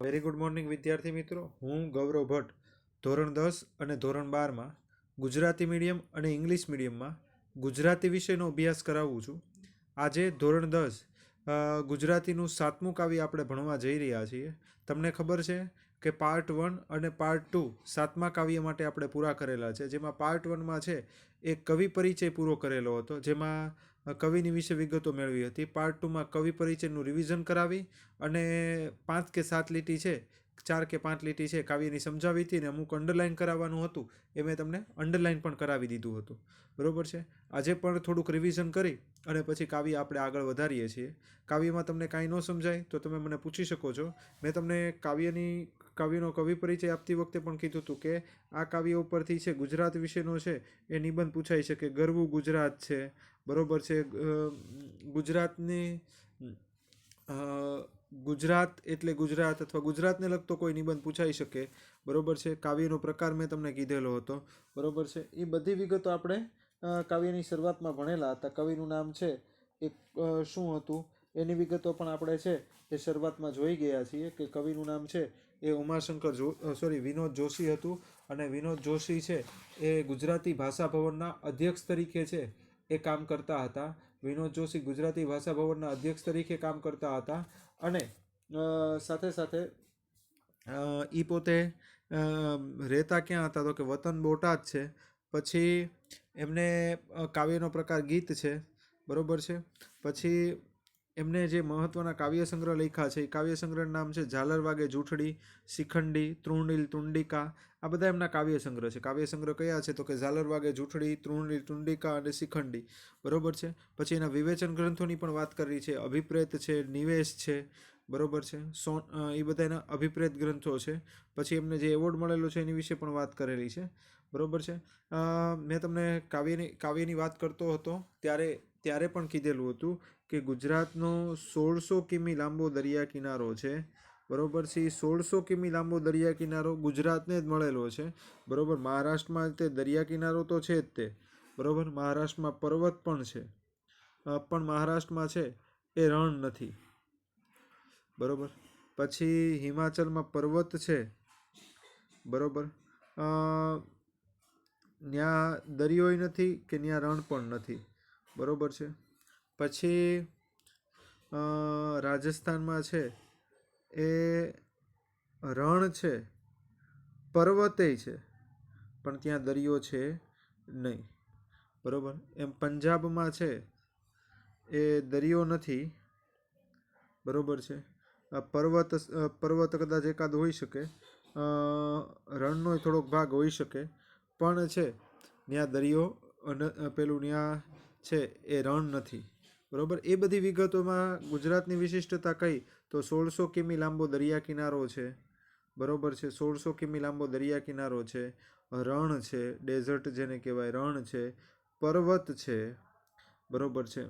Very good morning વિદ્યાર્થી મિત્રો. હું ગૌરવ ભટ્ટ ધોરણ 10 અને ધોરણ 12માં ગુજરાતી મીડિયમ અને ઇંગ્લિશ મીડિયમમાં ગુજરાતી વિષયનો અભ્યાસ કરાવું છું. આજે ધોરણ 10 ગુજરાતીનું 7મું કાવ્ય આપણે ભણવા જઈ રહ્યા છીએ. તમને ખબર છે કે પાર્ટ 1 અને પાર્ટ 2 7મા કાવ્ય માટે આપણે પૂરા કરેલા છે. જેમાં પાર્ટ 1માં છે એ કવિ પરિચય પૂરો કરેલો હતો, જેમાં કવિની વિશે વિગતો મેળવી હતી. પાર્ટ 2માં કવિ પરિચયનું રિવિઝન કરાવી અને 5 કે 7 લીટી છે, 4 કે 5 લીટી છે કાવ્યની સમજાવી હતી, અને અમુક અંડરલાઇન કરાવવાનું હતું એ મેં તમને અંડરલાઇન પણ કરાવી દીધું હતું. બરોબર છે. આજે પણ થોડુંક રિવિઝન કરી અને પછી કાવ્ય આપણે આગળ વધારીએ છીએ. કાવ્યમાં તમને કાંઈ ન સમજાય તો તમે મને પૂછી શકો છો. મેં તમને કાવ્યનો કવિ પરિચય આપતી વખતે પણ કીધું હતું કે આ કાવ્ય ઉપરથી છે ગુજરાત વિશેનો છે એ નિબંધ પૂછાઈ શકે. ગરવું ગુજરાત છે, બરોબર છે. ગુજરાત એટલે ગુજરાત અથવા ગુજરાતને લગતો કોઈ નિબંધ પૂછાઈ શકે. બરોબર છે. કાવ્યનો પ્રકાર મેં તમને કીધેલો હતો. બરોબર છે. એ બધી વિગતો આપણે કાવ્યની શરૂઆતમાં ભણેલા હતા. કવિનું નામ છે એ શું હતું એની વિગતો પણ આપણે છે એ શરૂઆતમાં જોઈ ગયા છીએ કે કવિનું નામ છે એ વિનોદ જોશી હતું. અને વિનોદ જોશી છે એ ગુજરાતી ભાષા ભવનના અધ્યક્ષ તરીકે છે એ કામ કરતા હતા. વિનોદ જોશી ગુજરાતી ભાષા ભવનના અધ્યક્ષ તરીકે કામ કરતા હતા. અને સાથે સાથે એ પોતે રહેતા ક્યાં હતા તો કે વતન બોટાદ છે. પછી એમને કાવ્યનો પ્રકાર ગીત છે. બરોબર છે. પછી એમને જે મહત્ત્વના કાવ્ય સંગ્રહ લખ્યા છે એ કાવ્ય સંગ્રહનું નામ છે ઝાલર વાગે જૂઠડી, શિખંડી, તૃણનીલ તુંડિકા. આ બધા એમના કાવ્ય સંગ્રહ છે. કાવ્ય સંગ્રહ કયા છે તો કે ઝાલર વાગે જૂઠડી, તૃણનીલ તુંડિકા અને શિખંડી. બરોબર છે. પછી એના વિવેચન ગ્રંથોની પણ વાત કરી છે. અભિપ્રેત છે, નિવેશ છે. બરોબર છે. એ બધા એના અભિપ્રેત ગ્રંથો છે. પછી એમને જે એવોર્ડ મળેલો છે એની વિશે પણ વાત કરેલી છે. બરોબર છે. મેં તમને કાવ્યની વાત કરતો હતો ત્યારે પણ કીધેલું હતું કે ગુજરાતનો 1600 કિમી લાંબો દરિયા કિનારો છે. બરોબર છે. 1600 કિમી લાંબો દરિયા કિનારો ગુજરાતને જ મળેલો છે. બરોબર. મહારાષ્ટ્રમાં તે દરિયા કિનારો તો છે જ તે. બરોબર. મહારાષ્ટ્રમાં પર્વત પણ છે, પણ મહારાષ્ટ્રમાં છે એ રણ નથી. બરોબર. પછી હિમાચલમાં પર્વત છે. બરોબર. ત્યાં દરિયોય નથી કે ત્યાં રણ પણ નથી. બરોબર છે. પછી રાજસ્થાનમાં છે એ રણ છે, પર્વતેય છે, પણ ત્યાં દરિયો છે નહીં. બરોબર. એમ પંજાબમાં છે એ દરિયો નથી. બરોબર છે. પર્વત કદાચ એકાદ હોઈ શકે, રણનો થોડોક ભાગ હોઈ શકે, પણ છે ત્યાં દરિયો ત્યાં છે એ રણ નથી. બરોબર. એ બધી વિગતોમાં ગુજરાતની વિશિષ્ટતા કઈ તો 1600 કિમી લાંબો દરિયા કિનારો છે. બરોબર છે. 1600 કિમી લાંબો દરિયા કિનારો છે. રણ છે, ડેઝર્ટ જેને કહેવાય, રણ છે, પર્વત છે. બરોબર છે.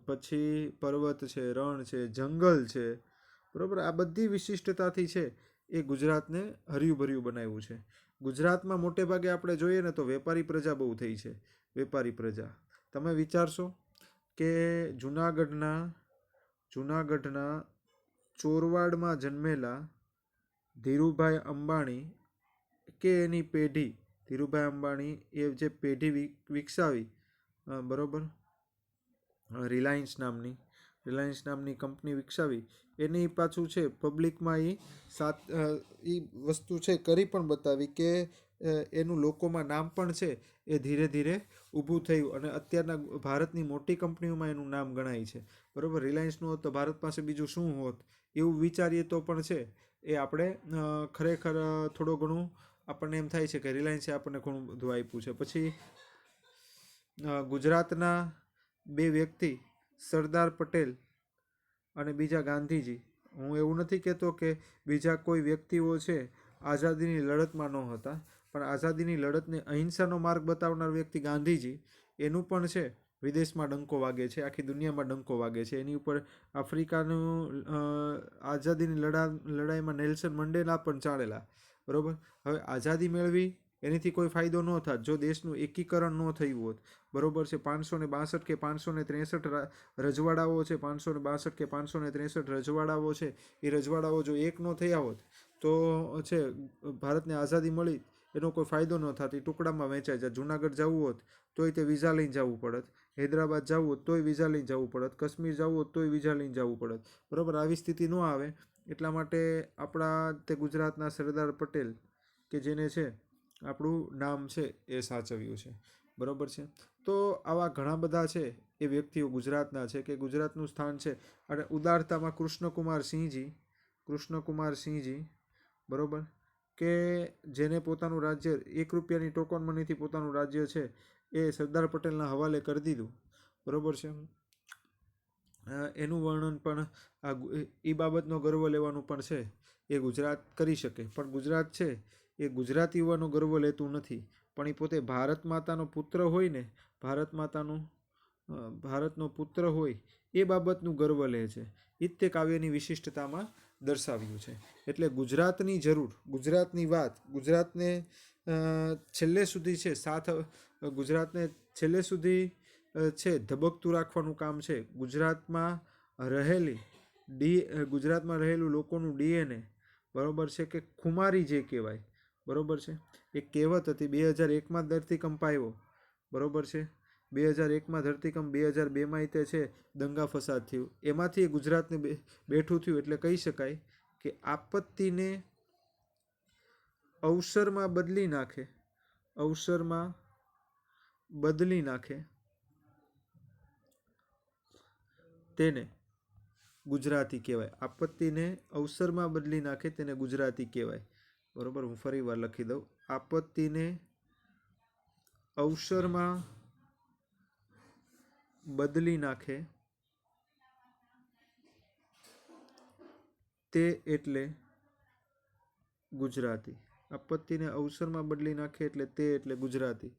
પછી પર્વત છે, રણ છે, જંગલ છે. બરોબર. આ બધી વિશિષ્ટતાથી છે એ ગુજરાતને હર્યું ભર્યું બનાવ્યું છે. ગુજરાતમાં મોટે ભાગે આપણે જોઈએ ને તો વેપારી પ્રજા બહુ થઈ છે. વેપારી પ્રજા. તમે વિચારશો કે જુનાગઢના ચોરવાડમાં જન્મેલા ધીરુભાઈ અંબાણી કે એની પેઢી, ધીરુભાઈ અંબાણી એ જે પેઢી વિકસાવી, બરોબર, રિલાયન્સ નામની કંપની વિકસાવી, એની પાછું છે પબ્લિકમાં એ વસ્તુ છે કરી પણ બતાવી કે એનું લોકોમાં નામ પણ છે એ ધીરે ધીરે ઊભું થયું અને અત્યારના ભારતની મોટી કંપનીઓમાં એનું નામ ગણાય છે. બરોબર. રિલાયન્સનું હોત તો ભારત પાસે બીજું શું હોત એવું વિચારીએ તો પણ છે એ આપણે ખરેખર થોડું ઘણું આપણને એમ થાય છે કે રિલાયન્સે આપણને ઘણું બધું આપ્યું છે. પછી ગુજરાતના બે વ્યક્તિ, સરદાર પટેલ અને બીજા ગાંધીજી. હું એવું નથી કહેતો કે બીજા કોઈ વ્યક્તિઓ છે આઝાદીની લડતમાં ન હતા, પણ આઝાદીની લડતને અહિંસાનો માર્ગ બતાવનાર વ્યક્તિ ગાંધીજી, એનું પણ છે વિદેશમાં ડંકો વાગે છે, આખી દુનિયામાં ડંકો વાગે છે. એની ઉપર આફ્રિકાનું આઝાદીની લડાઈમાં નેલ્સન મંડેલા પણ ચાલેલા. બરોબર. હવે આઝાદી મેળવી એનાથી કોઈ ફાયદો ન થાત જો દેશનું એકીકરણ ન થયું હોત. બરોબર છે. 562 કે 563 રજવાડાઓ છે, 562 કે 563 રજવાડાઓ છે, એ રજવાડાઓ જો એક ન થયા હોત તો છે ભારતને આઝાદી મળી એનો કોઈ ફાયદો ન થાત. એ ટુકડામાં વહેંચાઈ જાય. જુનાગઢ જવું હોત તોય તે વિઝા લઈને જવું પડત, હૈદરાબાદ જવું હોત તોય વિઝા લઈને જવું પડત, કાશ્મીર જવું હોત તોય વિઝા લઈને જવું પડત. બરાબર, આવી સ્થિતિ ન આવે એટલા માટે આપણા તે ગુજરાતના સરદાર પટેલ કે જેને છે આપણું નામ છે એ સાચવ્યું છે. બરાબર છે. તો આવા ઘણા બધા છે એ વ્યક્તિઓ ગુજરાતના છે કે ગુજરાતનું સ્થાન છે. અને ઉદારતામાં કૃષ્ણકુમાર સિંહજી બરાબર, કે જેને પોતાનું રાજ્ય 1 રૂપિયાની ટોકન મનીથી પોતાનું રાજ્ય છે એ સરદાર પટેલના હવાલે કરી દીધું. બરાબર છે. એનું વર્ણન પણ એ બાબતનો ગર્વ લેવાનું પણ છે એ ગુજરાત કરી શકે. પણ ગુજરાત છે એ ગુજરાતીઓનો ગર્વ લેતું નથી, પણ એ પોતે ભારત માતાનો પુત્ર હોય ને, ભારતનો પુત્ર હોય એ બાબતનું ગર્વ લે છે. એ જ તે કાવ્યની વિશિષ્ટતામાં દર્શાવ્યું છે. એટલે ગુજરાતની જરૂર, ગુજરાતની વાત, ગુજરાતને છેલ્લે સુધી છે ગુજરાતને છેલ્લે સુધી છે ધબકતું રાખવાનું કામ છે. ગુજરાતમાં રહેલું લોકોનું ડીએનએ બરાબર છે કે ખુમારી જે કહેવાય. બરાબર છે. એક કહેવત હતી 2001માં ધરતીકંપ આવ્યો. બરાબર છે. 2001માં ધરતીકંપ, 2002માં તે છે દંગા ફસાદ થયું, એમાંથી ગુજરાતને બેઠું થયું. એટલે કહી શકાય કે આપત્તિને અવસરમાં બદલી નાખે તેને ગુજરાતી કહેવાય. આપત્તિને અવસરમાં બદલી નાખે તેને ગુજરાતી કહેવાય. બરાબર, હું ફરી વાર લખી દઉં. આપત્તિને અવસરમાં બદલી નાખે તે એટલે ગુજરાતી. આપત્તિને અવસરમાં બદલી નાખે એટલે તે એટલે ગુજરાતી.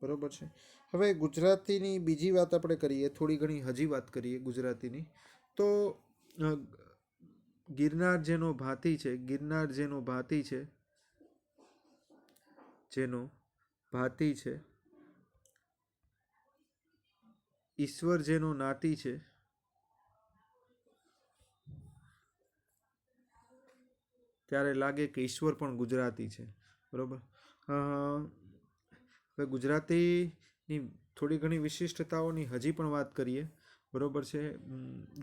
બરાબર છે. હવે ગુજરાતીની બીજી વાત આપણે કરીએ, થોડી ઘણી હજી વાત કરીએ ગુજરાતીની. તો ગિરનાર જેનો ભાતી છે, ઈશ્વર જેનો નાતી છે, ત્યારે લાગે કે ઈશ્વર પણ ગુજરાતી છે. બરાબર. હવે ગુજરાતીની થોડી ઘણી વિશિષ્ટતાઓની હજી પણ વાત કરીએ. બરાબર છે.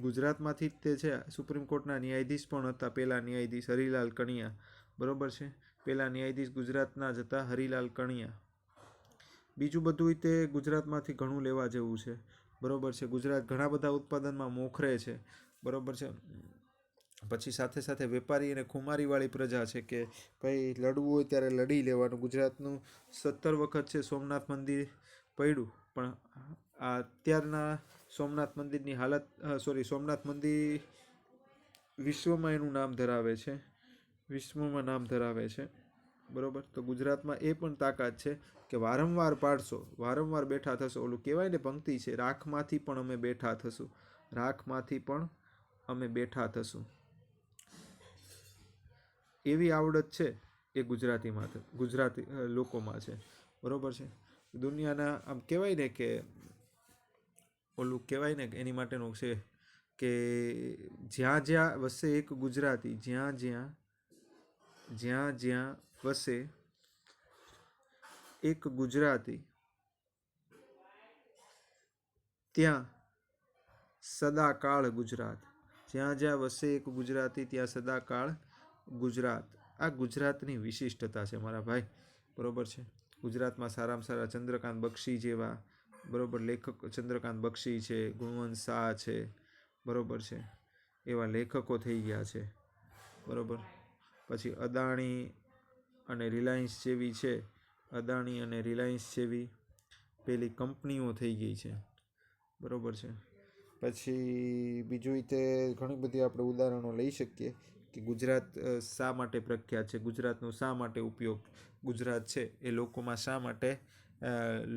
ગુજરાતમાંથી જ તે છે સુપ્રીમ કોર્ટના ન્યાયાધીશ પણ હતા, પહેલા ન્યાયાધીશ હરિલાલ કણિયા. બરાબર છે. પહેલા ન્યાયાધીશ ગુજરાતના જ હતા, હરિલાલ કણિયા. બીજું બધું તે ગુજરાતમાંથી ઘણું લેવા જેવું છે. બરાબર છે. ગુજરાત ઘણા બધા ઉત્પાદનમાં મોખરે છે. બરાબર છે. પછી સાથે સાથે વેપારી અને ખુમારીવાળી પ્રજા છે કે ભાઈ લડવું હોય ત્યારે લડી લેવાનું. ગુજરાતનું 17 વખત છે સોમનાથ મંદિર પડ્યું, પણ અત્યારના સોમનાથ મંદિરની હાલત સોમનાથ મંદિર વિશ્વમાં એનું નામ ધરાવે છે. બરાબર. તો ગુજરાતમાં એ પણ તાકાત છે કે વારંવાર પાડશો, વારંવાર બેઠા થશો. ઓલું કહેવાય ને, પંક્તિ છે, રાખમાંથી પણ અમે બેઠા થશું. એવી આવડત છે એ ગુજરાતી લોકોમાં છે. બરાબર છે. દુનિયાના આમ કહેવાય ને કે ઓલું કહેવાય ને એની માટેનું છે કે જ્યાં જ્યાં વસે એક ગુજરાતી, જ્યાં જ્યાં વસે એક ગુજરાતી, ત્યાં સદાકાળ ગુજરાત. જ્યાં જ્યાં વસે એક ગુજરાતી, ત્યાં સદાકાળ ગુજરાત. આ ગુજરાતની વિશિષ્ટતા છે મારા ભાઈ. બરાબર છે. ગુજરાતમાં સારામાં સારા ચંદ્રકાંત બક્ષી જેવા બરાબર લેખક, ચંદ્રકાંત બક્ષી છે, ગુણવંત શાહ છે. બરાબર છે. એવા લેખકો થઈ ગયા છે. બરાબર. પછી અદાણી અને રિલાયન્સ જેવી પેલી કંપનીઓ થઈ ગઈ છે. બરાબર છે. પછી બીજું તે ઘણી બધી આપણે ઉદાહરણો લઈ શકીએ કે ગુજરાત શા માટે પ્રખ્યાત છે, ગુજરાતનો શા માટે ઉપયોગ, ગુજરાત છે એ લોકોમાં શા માટે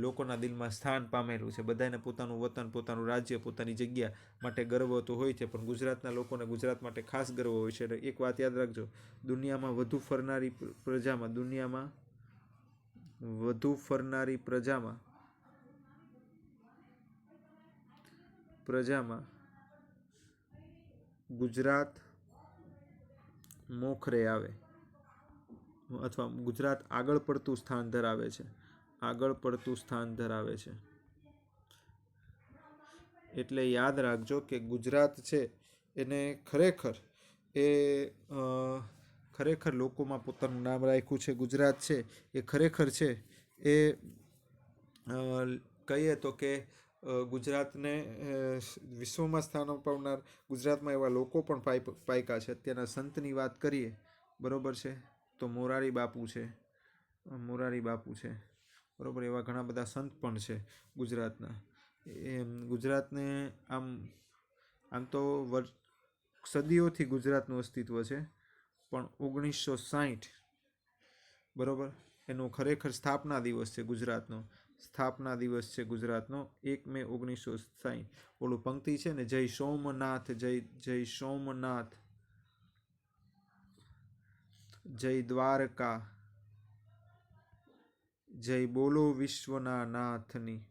લોકોના દિલમાં સ્થાન પામેલું છે. બધાને પોતાનું વતન, પોતાનું રાજ્ય, પોતાની જગ્યા માટે ગર્વ તો હોય છે, પણ ગુજરાતના લોકોને ગુજરાત માટે ખાસ ગર્વ હોય છે. એક વાત યાદ રાખજો, દુનિયામાં વધુ ફરનારી પ્રજામાં, દુનિયામાં વધુ ફરનારી પ્રજામાં ગુજરાત મોખરે આવે અથવા ગુજરાત આગળ પડતું સ્થાન ધરાવે છે એટલે યાદ રાખજો કે ગુજરાત છે એને ખરેખર લોકોમાં પોતાનું નામ રાખ્યું છે. ગુજરાત છે એ ખરેખર છે એ કહીએ તો કે ગુજરાતને વિશ્વમાં સ્થાન અપાવનાર ગુજરાતમાં એવા લોકો પણ પાયકા છે. અત્યારના સંતની વાત કરીએ, બરોબર છે, તો મોરારી બાપુ છે, બરોબર, એવા ઘણા બધા સંત પણ છે ગુજરાતના. ગુજરાતને આમ તો સદીઓથી ગુજરાતનું અસ્તિત્વ છે, પણ 1960, બરોબર, એનો ખરેખર સ્થાપના દિવસ છે ગુજરાતનો. 1 મે 1960. ઓલું પંક્તિ છે ને, જય સોમનાથ, જય સોમનાથ, જય દ્વારકા, જય બોલો વિશ્વના નાથની.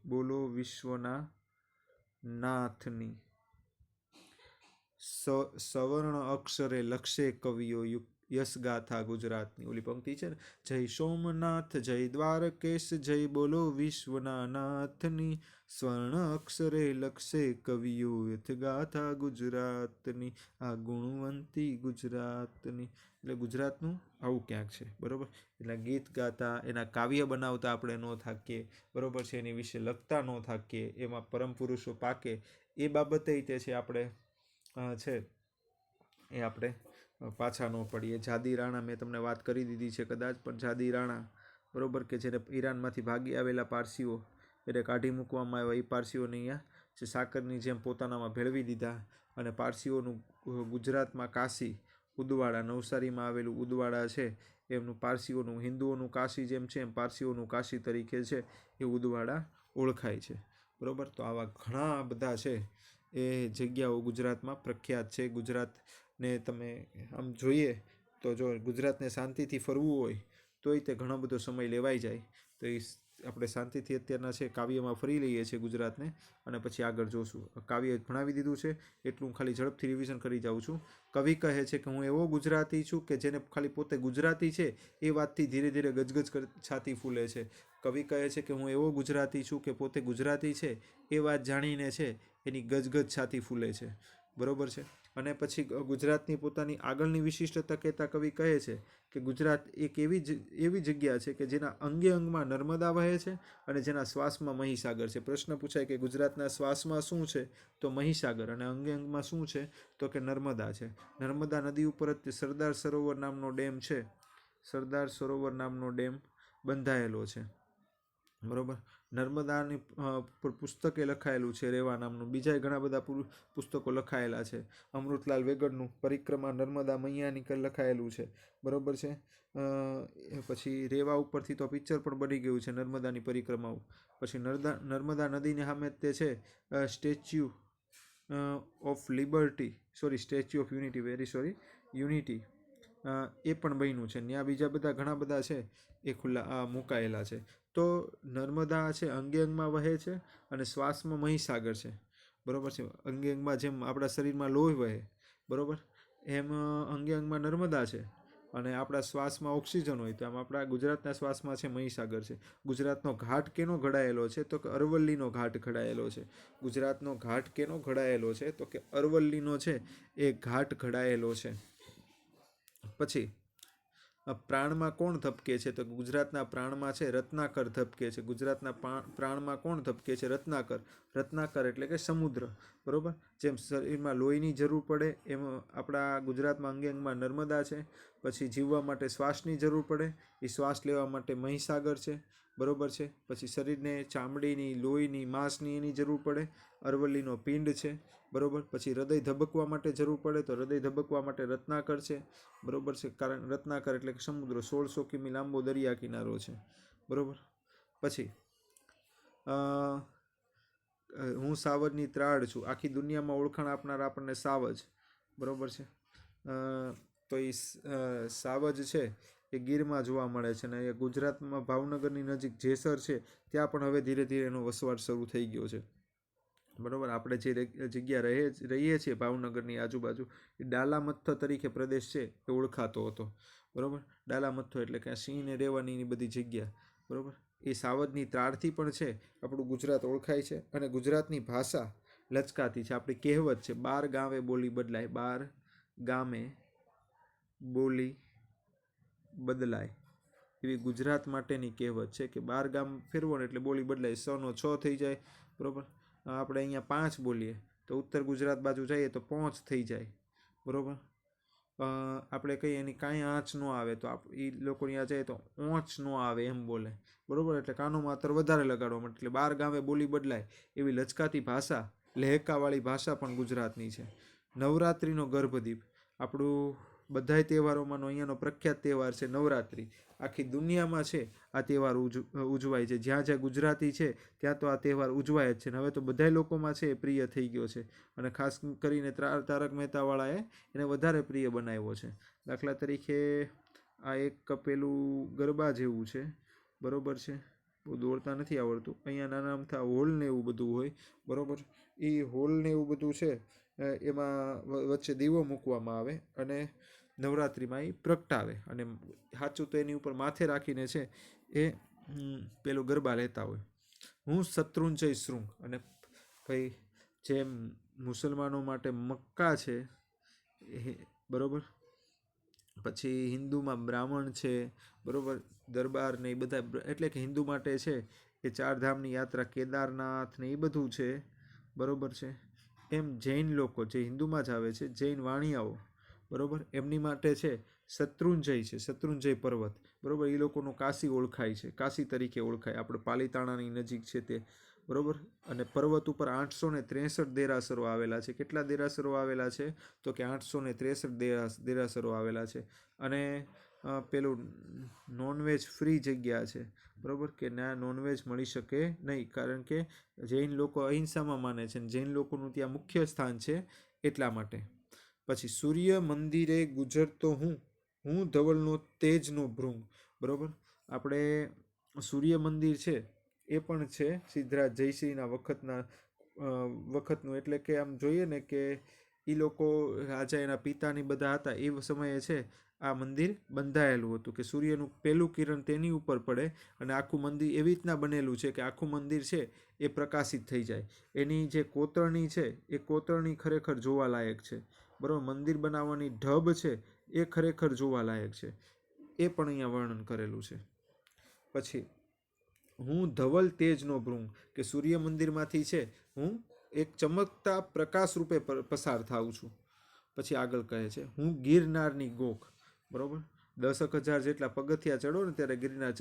સવર્ણ અક્ષરે લખશે કવિઓ યશ ગાથા ગુજરાતની. ઓલી પંક્તિ છે ને, જય સોમનાથ, જય દ્વારકેશ, જય બોલો વિશ્વના નાથની, સ્વર્ણ અક્ષરે લખશે કવિઓ યશ ગાથા ગુજરાતની, આ ગુણવંતી ગુજરાતની. એટલે ગુજરાતનું આવું ક્યાંક છે, બરોબર. એટલે ગીત ગાતા, એના કાવ્ય બનાવતા આપણે ન થાકીએ, બરોબર છે, એની વિશે લખતા ન થાકીએ, એમાં પરમ પુરુષો પાકે એ બાબતે તે છે આપણે પાછા ન પડીએ. જાદી રાણા મેં તમને વાત કરી દીધી છે કદાચ, પણ જાદી રાણા, બરોબર, કે જેને ઈરાનમાંથી ભાગી આવેલા પારસીઓ એને કાઢી મૂકવામાં આવ્યા, એ પારસીઓને અહીંયા જે સાકરની જેમ પોતાનામાં ભેળવી દીધા, અને પારસીઓનું ગુજરાતમાં કાશી, ઉદવાડા, નવસારીમાં આવેલું ઉદવાડા છે, એમનું પારસીઓનું, હિન્દુઓનું કાશી જેમ છે એમ પારસીઓનું કાશી તરીકે છે એ ઉદવાડા ઓળખાય છે, બરોબર. તો આવા ઘણા બધા છે એ જગ્યાઓ ગુજરાતમાં પ્રખ્યાત છે. ગુજરાતને તમે આમ જોઈએ તો જો ગુજરાતને શાંતિથી ફરવું હોય તોય તે ઘણો બધો સમય લેવાઈ જાય. તો એ આપણે શાંતિથી અત્યારના છે કાવ્યમાં ફરી લઈએ છીએ ગુજરાતને, અને પછી આગળ જોશું. કાવ્ય ભણાવી દીધું છે એટલું ખાલી ઝડપથી રિવિઝન કરી જાઉં છું. કવિ કહે છે કે હું એવો ગુજરાતી છું કે જેને ખાલી પોતે ગુજરાતી છે એ વાતથી ધીરે ધીરે ગજગજ છાતી ફૂલે છે. કવિ કહે છે કે હું એવો ગુજરાતી છું કે પોતે ગુજરાતી છે એ વાત જાણીને છે એની ગજગજ છાતી ફૂલે છે, બરોબર છે. અને પછી ગુજરાતની પોતાની આગળની વિશિષ્ટતા કહેતા કવિ કહે છે કે ગુજરાત એક એવી જગ્યા છે કે જેના અંગે અંગમાં નર્મદા વહે છે અને જેના શ્વાસમાં મહીસાગર છે. પ્રશ્ન પૂછાય કે ગુજરાતના શ્વાસમાં શું છે, તો મહીસાગર, અને અંગે અંગમાં શું છે, તો કે નર્મદા છે. નર્મદા નદી ઉપર જ સરદાર સરોવર નામનો ડેમ બંધાયેલો છે, બરોબર. નર્મદાની પુસ્તકે લખાયેલું છે, રેવા નામનું. બીજા ઘણા બધા પુસ્તકો લખાયેલા છે. અમૃતલાલ વેગડનું પરિક્રમા નર્મદા મૈયાની લખાયેલું છે, બરોબર છે. પછી રેવા ઉપરથી તો પિક્ચર પણ બની ગયું છે, નર્મદાની પરિક્રમાઓ. પછી નર્મદા નદીની સામે તે છે સ્ટેચ્યુ ઓફ યુનિટી, એ પણ બન્યું છે. ત્યાં બીજા બધા ઘણા બધા છે એ ખુલ્લા મુકાયેલા છે. તો નર્મદા છે અંગે અંગમાં વહે છે અને શ્વાસમાં મહીસાગર છે, બરોબર છે. અંગે અંગમાં જેમ આપણા શરીરમાં લોહી વહે, બરોબર, એમ અંગે અંગમાં નર્મદા છે, અને આપણા શ્વાસમાં ઓક્સિજન હોય તો આમ આપણા ગુજરાતના શ્વાસમાં છે મહીસાગર છે. ગુજરાતનો ઘાટ કેનો ઘડાયેલો છે, તો કે અરવલ્લીનો ઘાટ ઘડાયેલો છે. ગુજરાતનો ઘાટ કેનો ઘડાયેલો છે, તો કે અરવલ્લીનો છે એ ઘાટ ઘડાયેલો છે. પછી પ્રાણમાં કોણ ધબકે છે, તો ગુજરાતના પ્રાણમાં છે રત્નાકર ધબકે છે. ગુજરાતના પ્રાણમાં કોણ ધબકે છે, રત્નાકર એટલે કે સમુદ્ર, બરોબર. જેમ શરીરમાં લોહીની જરૂર પડે એમ આપણા ગુજરાતમાં અંગે અંગમાં નર્મદા છે. પછી જીવવા માટે શ્વાસની જરૂર પડે, એ શ્વાસ લેવા માટે મહીસાગર છે, બરોબર છે. પછી શરીરને ચામડીની, લોહીની, માંસની એની જરૂર પડે, અરવલ્લીનો પિંડ છે, બરોબર. પછી હૃદય ધબકવા માટે જરૂર પડે તો હૃદય ધબકવા માટે રત્નાકર છે, બરોબર છે. કારણ રત્નાકર એટલે કે સમુદ્ર, 1600 કિમી લાંબો દરિયા કિનારો છે, બરોબર. પછી હું સાવજની ત્રાડ છું, આખી દુનિયામાં ઓળખાણ આપનાર આપણને સાવજ, બરોબર છે. તો એ સાવજ છે એ ગીરમાં જોવા મળે છે. અને એ ગુજરાતમાં ભાવનગરની નજીક જેસર છે ત્યાં પણ હવે ધીરે ધીરે એનો વસવાટ શરૂ થઈ ગયો છે. બરાબર, આપણે જે જગ્યા રહીએ છીએ ભાવનગરની આજુબાજુ, એ ડાલામથ્થો તરીકે પ્રદેશ છે એ ઓળખાતો હતો. બરાબર, ડાલામથ્થો એટલે કે સિંહને રહેવાની બધી જગ્યા. બરાબર, એ સાવજની ત્રાળથી પણ છે આપણું ગુજરાત ઓળખાય છે. અને ગુજરાતની ભાષા લચકાતી છે. આપણી કહેવત છે 12 ગામે બોલી બદલાય, 12 ગામે બોલી બદલાય, એવી ગુજરાત માટેની કહેવત છે કે 12 ગામ ફેરવો ને એટલે બોલી બદલાય. 100 નો 6 થઈ જાય. બરાબર, આપણે અહીંયા 5 બોલીએ તો ઉત્તર ગુજરાત બાજુ જઈએ તો 5 થઈ જાય. બરાબર, આપણે કહીએ એની કાંઈ આંચ ન આવે તો એ લોકો ત્યાં જાય તો ઓંચ ન આવે એમ બોલે. બરાબર, એટલે કાનો માતર વધારે લગાડવા માટે. એટલે 12 ગામે બોલી બદલાય એવી લચકાતી ભાષા, લહેકાવાળી ભાષા પણ ગુજરાતની છે. નવરાત્રિનો ગર્ભદીપ, આપણું બધાય તહેવારોમાંનો અહીંયાનો પ્રખ્યાત તહેવાર છે નવરાત્રિ. આખી દુનિયામાં છે આ તહેવાર ઉજવાય છે. જ્યાં જ્યાં ગુજરાતી છે ત્યાં તો આ તહેવાર ઉજવાય જ છે. હવે તો બધાય લોકોમાં છે એ પ્રિય થઈ ગયો છે. અને ખાસ કરીને તારક મહેતાવાળાએ એને વધારે પ્રિય બનાવ્યો છે. દાખલા તરીકે આ એક પેલું ગરબા જેવું છે. બરાબર છે, બહુ દોડતા નથી આવડતું. અહીંયા નાના અમથા હોલ ને એવું બધું હોય. બરાબર, એ હોલ ને એવું બધું છે, એમાં વચ્ચે દીવો મૂકવામાં આવે અને નવરાત્રિમાં એ પ્રગટાવે. અને સાચું તો એની ઉપર માથે રાખીને છે એ પેલું ગરબા લેતા હોય. હું શત્રુંજય શૃંગ. અને ભાઈ જે મુસલમાનો માટે મક્કા છે એ, બરાબર, પછી હિન્દુમાં બ્રાહ્મણ છે, બરાબર, દરબાર ને એ બધા, એટલે કે હિન્દુ માટે છે એ 4 ધામની યાત્રા, કેદારનાથ ને એ બધું છે. બરાબર છે, એમ જૈન લોકો જે હિન્દુમાં જ આવે છે, જૈન વાણિયાઓ, બરાબર, એમની માટે છે શત્રુંજય છે, શત્રુંજય પર્વત. બરાબર, એ લોકોનું કાશી ઓળખાય છે, કાશી તરીકે ઓળખાય, આપણે પાલીતાણાની નજીક છે તે. બરાબર, અને પર્વત ઉપર 863 દેરાસરો આવેલા છે. કેટલા દેરાસરો આવેલા છે તો કે 863 દેરાસરો આવેલા છે. અને પેલું નોનવેજ ફ્રી જગ્યા છે. બરાબર, કે ના નોનવેજ મળી શકે નહીં, કારણ કે જૈન લોકો અહિંસામાં માને છે. જૈન લોકોનું ત્યાં મુખ્ય સ્થાન છે એટલા માટે. પછી સૂર્ય મંદિરે ગુજરતો હું ધવલનો તેજનો ભૃંગ. બરાબર, આપણે સૂર્ય મંદિર છે એ પણ છે સિદ્ધરાજ જયશ્રીના વખતનું. એટલે કે આમ જોઈએ ને કે એ લોકો રાજા એના પિતાની બધા હતા એ સમયે છે આ મંદિર બંધાયેલું હતું કે સૂર્યનું પહેલું કિરણ તેની ઉપર પડે અને આખું મંદિર એવી રીતના બનેલું છે કે આખું મંદિર છે એ પ્રકાશિત થઈ જાય. એની જે કોતરણી છે એ કોતરણી ખરેખર જોવાલાયક છે. બરાબર, મંદિર બનાવવાની ઢબ છે એ ખરેખર જોવાલાયક છે. એ પણ અહીંયા વર્ણન કરેલું છે. પછી હું ધવલ તેજનો ભૃંગ, કે સૂર્ય મંદિરમાંથી છે હું એક ચમકતા પ્રકાશ રૂપે પસાર થાઉં છું. પછી આગળ કહે છે હું ગિરનારની ગોખ. બરાબર, 10,000 જેટલા પગથિયા ચડો ને ત્યારે ગિરનાર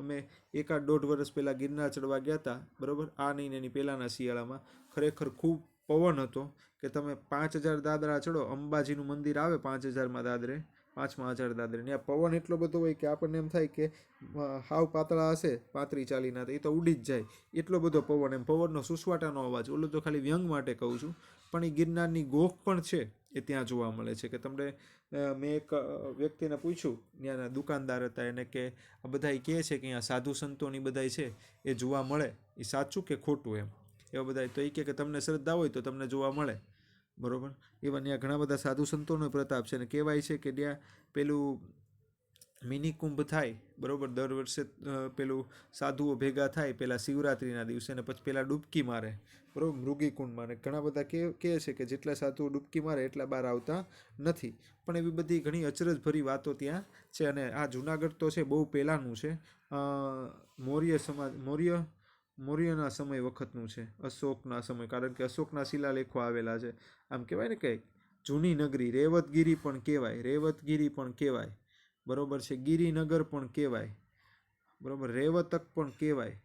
અમે 1.5 વર્ષ પહેલાં ગિરનાર ચડવા ગયા હતા. બરાબર, આ નહીં એની પહેલાંના શિયાળામાં ખરેખર ખૂબ પવન હતો કે તમે 5,000 દાદરા ચડો. અંબાજીનું મંદિર આવે 5,000માં દાદરે, 5મા 1000 દાદરે, ત્યાં પવન એટલો બધો હોય કે આપણને એમ થાય કે હાવ પાતળા હશે 35-40ના તો એ તો ઉડી જ જાય, એટલો બધો પવન. એમ પવનનો સુસવાટાનો અવાજ. ઓલું તો ખાલી વ્યંગ માટે કહું છું, પણ એ ગિરનારની ગોખ પણ છે એ ત્યાં જોવા મળે છે. કે તમને મેં એક વ્યક્તિને પૂછ્યું, ત્યાંના દુકાનદાર હતા, એને કે આ બધા કહે છે કે અહીંયા સાધુ સંતોની બધા છે એ જોવા મળે, એ સાચું કે ખોટું? એમ એવા બધા તો એ કે તમને શ્રદ્ધા હોય તો તમને જોવા મળે. બરાબર, એવા ત્યાં ઘણા બધા સાધુ સંતોનો પ્રતાપ છે. અને કહેવાય છે કે ત્યાં પેલું મિની કુંભ થાય. બરાબર, દર વર્ષે પેલું સાધુઓ ભેગા થાય પહેલાં શિવરાત્રિના દિવસે, અને પછી પહેલાં ડૂબકી મારે. બરાબર, મૃગીકુંડમાં. અને ઘણા બધા કહે છે કે જેટલા સાધુઓ ડૂબકી મારે એટલા બહાર આવતા નથી. પણ એવી બધી ઘણી અચરજભરી વાતો ત્યાં છે. અને આ જુનાગઢ તો છે બહુ પહેલાંનું છે, મૌર્યના સમય વખતનું છે, અશોકના સમય. કારણ કે અશોકના શિલાલેખો આવેલા છે. આમ કહેવાય ને કે જૂની નગરી, રેવતગીરી પણ કહેવાય, રેવતગીરી પણ કહેવાય. બરાબર છે, ગિરિનગર પણ કહેવાય. બરાબર, રેવતક પણ કહેવાય.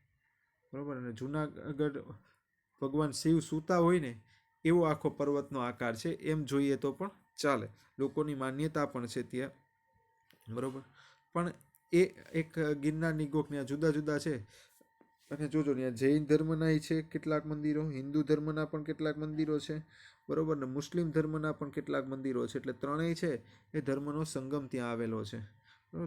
બરાબર, અને જુનાગઢ ભગવાન શિવ સૂતા હોય ને એવો આખો પર્વતનો આકાર છે, એમ જોઈએ તો પણ ચાલે. લોકોની માન્યતા પણ છે ત્યાં. બરાબર, પણ એ એક ગિરનારની ગોખ ત્યાં જુદા જુદા છે. અને જોજો ત્યાં જૈન ધર્મના છે કેટલાક મંદિરો, હિન્દુ ધર્મના પણ કેટલાક મંદિરો છે. બરાબર, ને મુસ્લિમ ધર્મના પણ કેટલાક મંદિરો છે. એટલે ત્રણેય છે એ ધર્મનો સંગમ ત્યાં આવેલો છે.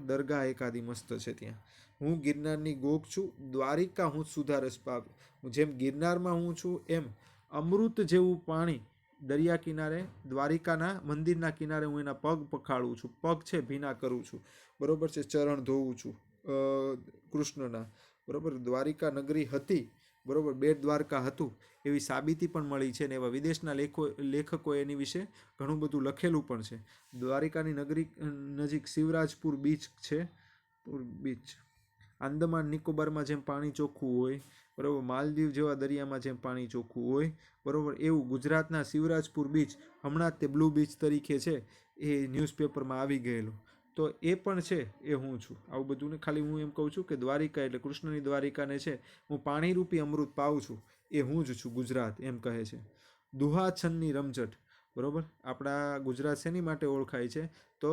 દરગાહ એકાદી મસ્ત છે ત્યાં. હું ગિરનારની ગોગ છું, દ્વારિકા હું સુધારસ પાપ. જેમ ગિરનારમાં હું છું એમ અમૃત જેવું પાણી દરિયા કિનારે દ્વારિકાના મંદિરના કિનારે હું એના પગ પખાળું છું, પગ છે ભીના કરું છું, બરોબર છે, ચરણ ધોવું છું કૃષ્ણના, બરોબર. દ્વારિકા નગરી હતી, બરોબર, બેટ દ્વારકા હતું એવી સાબિતી પણ મળી છે, ને એવા વિદેશના લેખકો એની વિશે ઘણું બધું લખેલું પણ છે. દ્વારિકાની નગરી નજીક શિવરાજપુર બીચ છે, બીચ. આંદામાન નિકોબારમાં જેમ પાણી ચોખ્ખું હોય, બરાબર, માલદીવ જેવા દરિયામાં જેમ પાણી ચોખ્ખું હોય, બરાબર, એવું ગુજરાતના શિવરાજપુર બીચ હમણાં જ તે બ્લુ બીચ તરીકે છે એ ન્યૂઝપેપરમાં આવી ગયેલું. તો એ પણ છે એ હું છું. આવું બધું ને ખાલી હું એમ કહું છું કે દ્વારિકા એટલે કૃષ્ણની દ્વારિકાને છે હું પાણીરૂપી અમૃત પાઉં છું, એ હું જ છું ગુજરાત, એમ કહે છે. દુહાછનની રમઝટ, બરાબર. આપણા ગુજરાત શેની માટે ઓળખાય છે? તો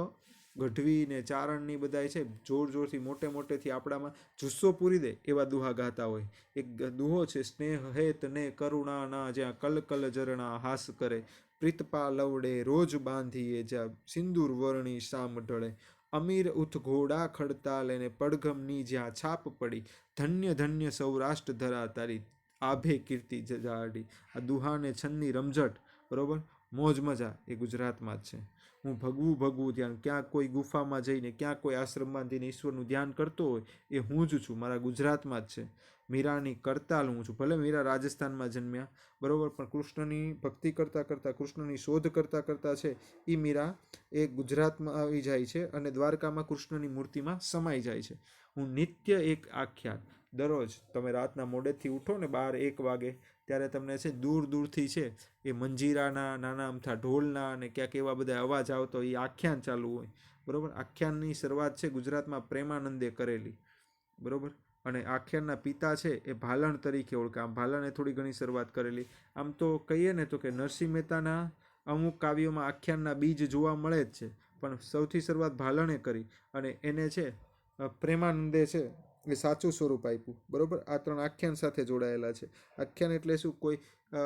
ગઢવી ને ચારણની બધાય છે જોર જોરથી મોટે મોટેથી આપણામાં જુસ્સો પૂરી દે એવા દુહા ગાતા હોય. એક દુહો છે, સ્નેહ હે તને કરુણા ના જ્યાં કલ કલ ઝરણા હાસ કરે, પ્રીતપા લવડે રોજ બાંધીએ જ્યાં સિંદૂર વર્ણી શામ ઢળે, અમીર ઉથ ઘોડા ખડતાલ એને પડઘમની જ્યાં છાપ પડી, ધન્ય ધન્ય સૌરાષ્ટ્ર ધરા તારી આભે કીર્તિ જાડી. આ દુહાને છંદની રમઝટ, બરોબર, મોજ મજા એ ગુજરાતમાં જ છે. હું ભગવું ભગવું ધ્યાન, ક્યાંક કોઈ ગુફામાં જઈને, ક્યાંક કોઈ આશ્રમમાં જઈને ઈશ્વરનું ધ્યાન કરતો હોય એ હું જ છું, મારા ગુજરાતમાં જ છે. મીરાની કરતાલ હું છું. ભલે મીરા રાજસ્થાનમાં જન્મ્યા, બરોબર, પણ કૃષ્ણની ભક્તિ કરતાં કરતાં, કૃષ્ણની શોધ કરતાં કરતાં છે એ મીરા એ ગુજરાતમાં આવી જાય છે અને દ્વારકામાં કૃષ્ણની મૂર્તિમાં સમાઈ જાય છે. હું નિત્ય એક આખ્યાન, દરરોજ તમે રાતના મોડેથી ઉઠો ને 12-1 વાગે, ત્યારે તમને છે દૂર દૂરથી છે એ મંજીરાના નાના અમથા ઢોલના અને ક્યાંક એવા બધા અવાજ આવતો, એ આખ્યાન ચાલુ હોય, બરોબર. આખ્યાનની શરૂઆત છે ગુજરાતમાં પ્રેમાનંદે કરેલી, બરોબર. અને આખ્યાનના પિતા છે એ ભાલણ તરીકે ઓળખાય. આમ ભાલણે થોડી ઘણી શરૂઆત કરેલી. આમ તો કહીએ ને તો કે નરસિંહ મહેતાના અમુક કાવ્યોમાં આખ્યાનના બીજ જોવા મળે જ છે, પણ સૌથી શરૂઆત ભાલણે કરી અને એને છે પ્રેમાનંદે છે એ સાચું સ્વરૂપ આપ્યું, બરોબર. આ 3 આખ્યાન સાથે જોડાયેલા છે. આખ્યાન એટલે શું? કોઈ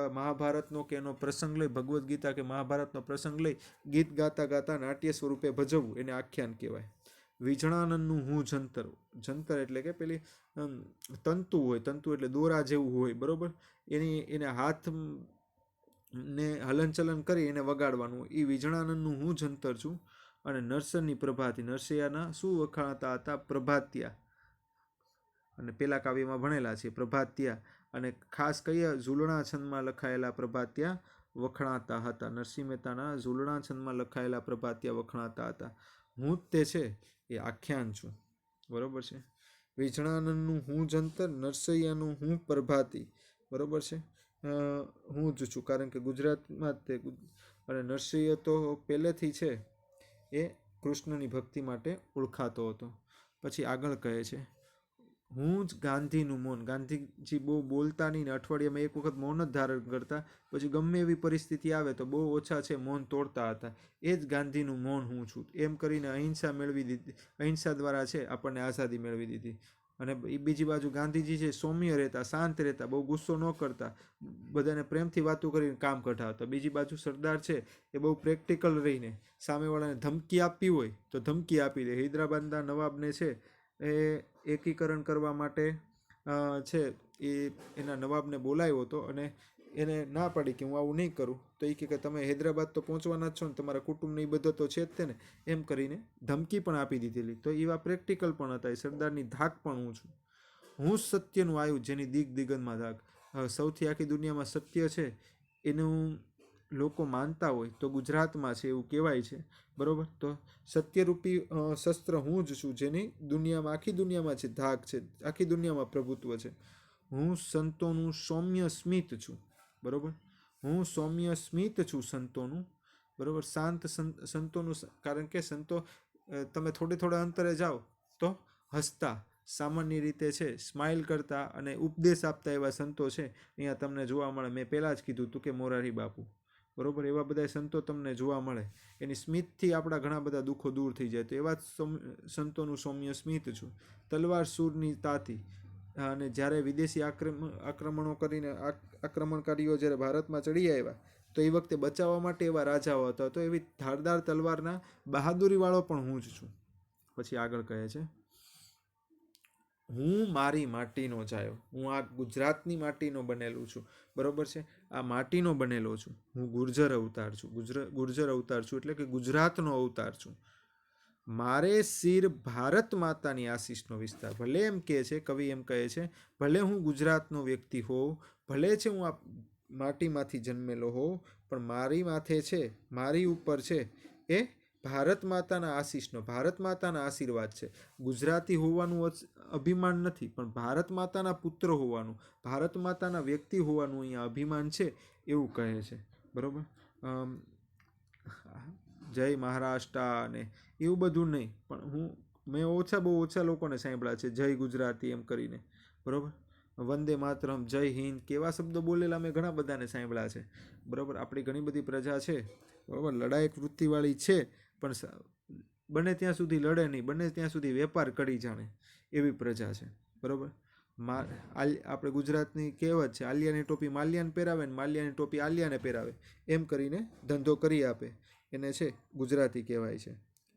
મહાભારતનો કે એનો પ્રસંગ લઈ, ભગવદ્ ગીતા કે મહાભારતનો પ્રસંગ લઈ ગીત ગાતા ગાતા નાટ્ય સ્વરૂપે ભજવવું, એને આખ્યાન કહેવાય. વિજણાનંદનું હું જંતર, જંતર એટલે કે પેલી તંતુ હોય, તંતુ એટલે દોરા જેવું હોય, બરોબર. એને હાથ ને હલનચલન કરી એને વગાડવાનું, એ વિજણાનંદનું હું જંતર છું. અને નરસરની પ્રભાતી, નરસિંહના શું વખાણતા હતા? પ્રભાતિયા. અને પેલા કાવ્યમાં ભણેલા છે પ્રભાતિયા. અને ખાસ કયા ઝૂલણા છંદમાં લખાયેલા પ્રભાતિયા વખણાતા હતા? નરસિંહ મહેતાના ઝૂલણા છંદમાં લખાયેલા પ્રભાતિયા વખણાતા હતા. હું જ તે છે એ આખ્યાન છું, બરોબર છે. વિજણાનંદનું હું જંતર, નરસૈયાનું હું પ્રભાતી, બરોબર છે. હું જ છું, કારણ કે ગુજરાતમાં જ તે. અને નરસિંહ તો પહેલેથી છે એ કૃષ્ણની ભક્તિ માટે ઓળખાતો હતો. પછી આગળ કહે છે, હું જ ગાંધીનું મૌન. ગાંધીજી બહુ બોલતા નહીં ને અઠવાડિયામાં એક વખત મૌન જ ધારણ કરતા, પછી ગમે એવી પરિસ્થિતિ આવે તો બહુ ઓછા છે મૌન તોડતા હતા. એ જ ગાંધીનું મૌન હું છું. એમ કરીને અહિંસા મેળવી દીધી, અહિંસા દ્વારા છે આપણને આઝાદી મેળવી દીધી. અને બીજી બાજુ ગાંધીજી છે સૌમ્ય રહેતા, શાંત રહેતા, બહુ ગુસ્સો ન કરતા, બધાને પ્રેમથી વાતો કરીને કામ કઢાવતા. બીજી બાજુ સરદાર છે એ બહુ પ્રેક્ટિકલ રહીને સામેવાળાને ધમકી આપવી હોય તો ધમકી આપી દે. હૈદરાબાદના નવાબને છે એ એકીકરણ કરવા માટે છે એ એના નવાબને બોલાવ્યો હતો અને એને ના પાડી કે હું આવું નહીં કરું. તો એ કે તમે હૈદરાબાદ તો પહોંચવાના જ છો ને, તમારા કુટુંબને એ બધા તો છે જ તે ને, એમ કરીને ધમકી પણ આપી દીધેલી. તો એવા પ્રેક્ટિકલ પણ હતા. એ સરદારની ધાક પણ હું છું. હું જ સત્યનું આયુ જેની દિગંતમાં ધાક. સૌથી આખી દુનિયામાં સત્ય છે એનું લોકો માનતા હોય તો ગુજરાતમાં છે એવું કહેવાય છે, બરોબર. તો સત્યરૂપી શસ્ત્ર હું જ છું જેની દુનિયામાં, આખી દુનિયામાં છે ધાક છે, આખી દુનિયામાં પ્રભુત્વ છે. હું સંતોનું સૌમ્ય સ્મિત છું, બરોબર. હું સૌમ્ય સ્મિત છું સંતોનું, બરોબર. શાંત સંતોનું, કારણ કે સંતો તમે થોડે થોડા અંતરે જાઓ તો હસતા, સામાન્ય રીતે છે સ્માઇલ કરતા અને ઉપદેશ આપતા એવા સંતો છે અહીંયા તમને જોવા મળે. મેં પહેલાં જ કીધું હતું કે મોરારી બાપુ, બરોબર, એવા બધા સંતો તમને જોવા મળે. એની સ્મિતથી આપણા ઘણા બધા દુઃખો દૂર થઈ જાય. તો એવા સંતોનું સૌમ્ય સ્મિત છું. તલવાર સૂરની તાતી. અને જ્યારે વિદેશી આક્રમણો કરીને આક્રમણકારીઓ જ્યારે ભારતમાં ચડી આવ્યા તો એ વખતે બચાવવા માટે એવા રાજાઓ હતા. તો એવી ધારદાર તલવારના બહાદુરીવાળો પણ હું જ છું, પછી આગળ કહે છે, હું મારી માટીનો જાયો, હું આ ગુજરાતની માટીનો બનેલું છું, બરોબર છે, આ માટીનો બનેલો છું, હું ગુર્જર અવતાર છું, ગુર્જર અવતાર છું એટલે કે ગુજરાતનો અવતાર છું, મારે શિર ભારત માતાની આશીષનો વિસ્તાર. ભલે એમ કહે છે, કવિ એમ કહે છે, ભલે હું ગુજરાતનો વ્યક્તિ હોઉં, ભલે છે હું આ માટીમાંથી જન્મેલો હોઉં, પણ મારી માથે છે, મારી ઉપર છે એ ભારત માતાના આશીષનો, ભારત માતાના આશીર્વાદ છે. ગુજરાતી હોવાનું અભિમાન નથી, પણ ભારત માતાના પુત્ર હોવાનું, ભારત માતાના વ્યક્તિ હોવાનું અહીંયા અભિમાન છે એવું કહે છે, બરાબર. જય મહારાષ્ટ્ર અને એવું બધું નહીં, પણ મેં બહુ ઓછા લોકોને સાંભળ્યા છે જય ગુજરાતી એમ કરીને, બરાબર. વંદે માતરમ, જય હિન્દ કેવા શબ્દો બોલેલા મેં ઘણા બધાને સાંભળ્યા છે, બરાબર. આપણી ઘણી બધી પ્રજા છે, બરાબર, લડાયક વૃત્તિવાળી છે, પણ બને ત્યાં સુધી લડે નહીં, બને ત્યાં સુધી વેપાર કરી જાણે એવી પ્રજા છે, બરાબર. આપણે ગુજરાતની કહેવત છે, આલિયાની ટોપી માલ્યાને પહેરાવે ને માલ્યાની ટોપી આલિયાને પહેરાવે, એમ કરીને ધંધો કરી આપે, એને છે ગુજરાતી કહેવાય છે,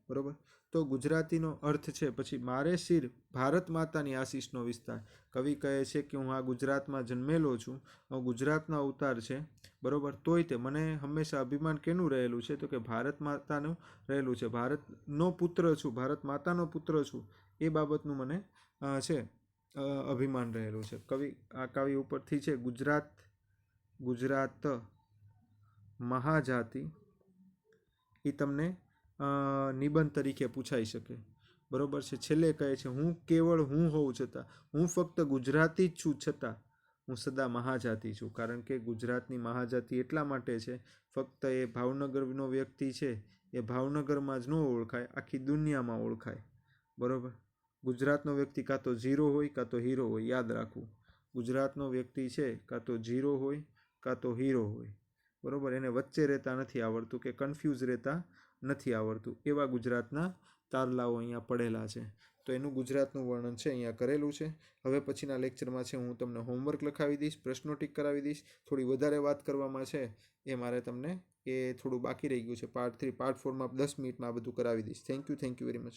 બરાબર. તો ગુજરાતીનો અર્થ છે પછી મારે શિર ભારત માતાની આશીષનો વિસ્તાર. કવિ કહે છે કે હું આ ગુજરાતમાં જન્મેલો છું, ગુજરાતનો અવતાર છે, બરાબર. તોય તે મને હંમેશા અભિમાન કેનું રહેલું છે, તો કે ભારત માતાનું રહેલું છે, ભારતનો પુત્ર છું, ભારત માતાનો પુત્ર છું, એ બાબતનું મને છે અભિમાન રહેલું છે. આ કવિ ઉપરથી છે ગુજરાત મહાજાતિ એ તમને નિબંધ તરીકે પૂછાઈ શકે, બરોબર છે. છેલ્લે કહે છે હું કેવળ હું હોઉં છતાં, હું ફક્ત ગુજરાતી જ છું છતાં હું સદા મહાજાતિ છું. કારણ કે ગુજરાતની મહાજાતિ એટલા માટે છે, ફક્ત એ ભાવનગરનો વ્યક્તિ છે એ ભાવનગરમાં જ ન ઓળખાય, આખી દુનિયામાં ઓળખાય, બરોબર. ગુજરાતનો વ્યક્તિ કાં તો ઝીરો હોય કાં તો હીરો હોય, યાદ રાખવું. ગુજરાતનો વ્યક્તિ છે કાં તો ઝીરો હોય કાં તો હીરો હોય, બરોબર. એને વચ્ચે રહેતા નથી આવડતું કે કન્ફ્યુઝ રહેતા નથી આવડતું, એવા ગુજરાતના તારલાઓ અહીંયા પડેલા છે. તો એનું ગુજરાતનું વર્ણન છે અહીંયા કરેલું છે. હવે પછીના લેક્ચરમાં છે હું તમને હોમવર્ક લખાવી દઈશ, પ્રશ્નો ટીક કરાવી દઈશ. થોડી વધારે વાત કરવામાં છે એ મારે તમને એ થોડું બાકી રહી ગયું છે. પાર્ટ 3 પાર્ટ 4માં 10 મિનિટમાં આ બધું કરાવી દઈશ. Thank you very much.